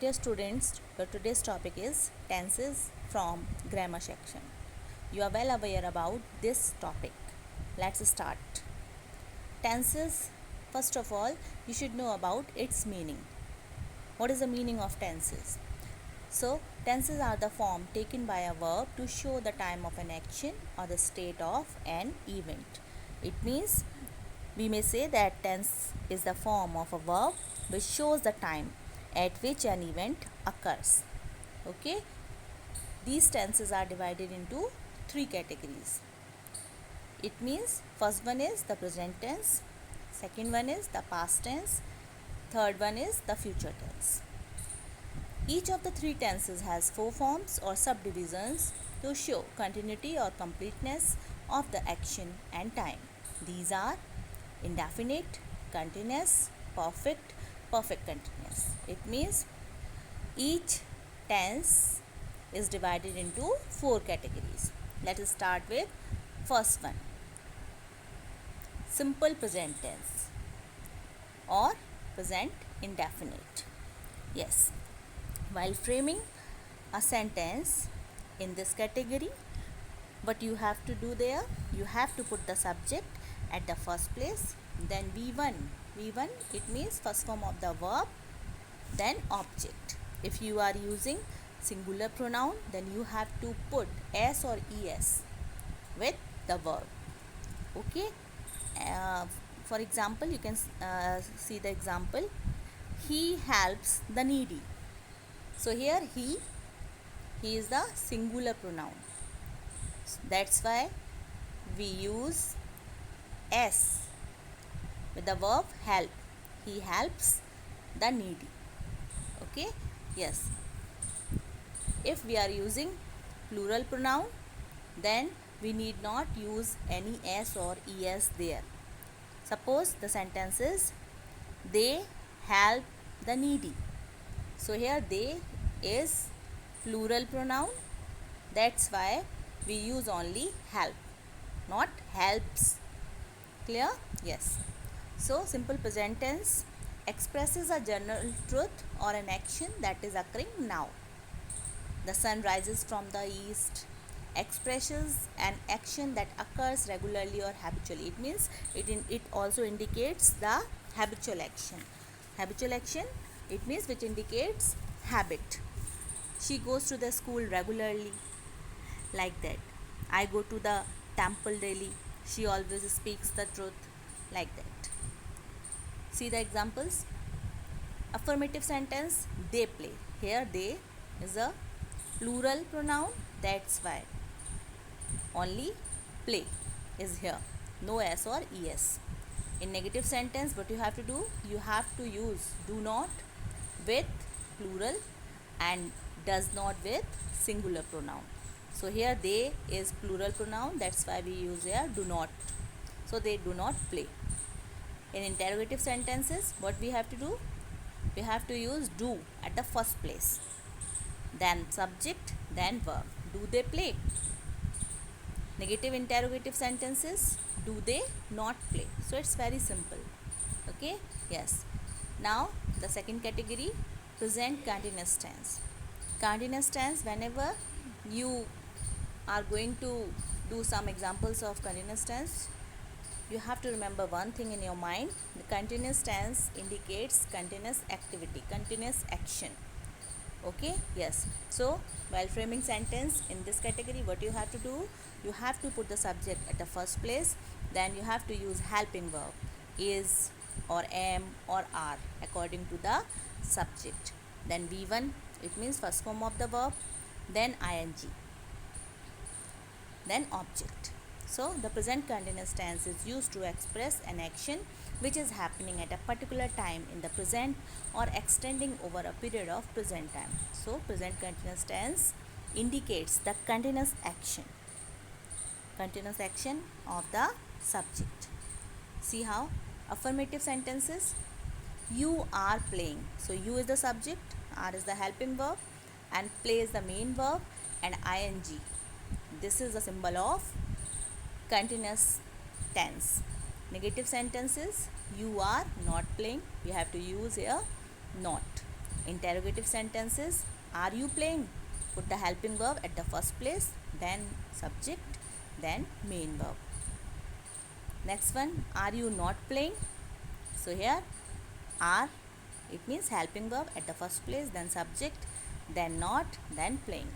Dear students, your today's topic is tenses from grammar section. You are well aware about this topic. Let's start. Tenses, first of all, you should know about its meaning. What is the meaning of tenses? So, tenses are the form taken by a verb to show the time of an action or the state of an event. It means we may say that tense is the form of a verb which shows the time at which an event occurs. Okay, these tenses are divided into three categories. It means first one is the present tense, second one is the past tense, third one is the future tense. Each of the three tenses has four forms or subdivisions to show continuity or completeness of the action and time. These are indefinite, continuous, perfect, perfect continuous. It means each tense is divided into four categories. Let us start with first one, simple present tense or present indefinite. Yes, while framing a sentence in this category, what you have to do there, you have to put the subject at the first place, then v1 it means first form of the verb, then object. If you are using singular pronoun, then you have to put s or es with the verb. Okay, uh, for example, you can see the example, he helps the needy. So here he is the singular pronoun, that's why we use s with the verb help. He helps the needy. Okay, yes. If we are using plural pronoun, then we need not use any s or es there. Suppose the sentence is they help the needy. So here they is plural pronoun, that's why we use only help, not helps. Clear? Yes. So simple present tense expresses a general truth or an action that is occurring now. The sun rises from the east expresses an action that occurs regularly or habitually. It means it also indicates the habitual action. Habitual action, it means which indicates habit. She goes to the school regularly, like that. I go to the temple daily. She always speaks the truth, like that. See the examples. Affirmative sentence, they play. Here they is a plural pronoun, that's why only play is here, no s or es. In negative sentence, what you have to do, you have to use do not with plural and does not with singular pronoun. So here they is plural pronoun, that's why we use here do not. So they do not play. In interrogative sentences, what we have to do, we have to use do at the first place, then subject, then verb. Do they play? Negative interrogative sentences, do they not play? So it's very simple. Okay, yes. Now the second category, present continuous tense. Continuous tense, whenever you are going to do some examples of continuous tense, you have to remember one thing in your mind. The continuous tense indicates continuous activity, continuous action. Okay, yes. So while framing sentence in this category, what you have to do, you have to put the subject at the first place, then you have to use helping verb, is or am or are according to the subject. Then v1, it means first form of the verb, then ing, then object. So the present continuous tense is used to express an action which is happening at a particular time in the present or extending over a period of present time. So present continuous tense indicates the continuous action of the subject. See how affirmative sentences, you are playing. So you is the subject, are is the helping verb, and play is the main verb, and ing, this is the symbol of continuous tense. Negative sentences, you are not playing, we have to use here not. Interrogative sentences, are you playing? Put the helping verb at the first place, then subject, then main verb. Next one, are you not playing? So here are, it means helping verb at the first place, then subject, then not, then playing.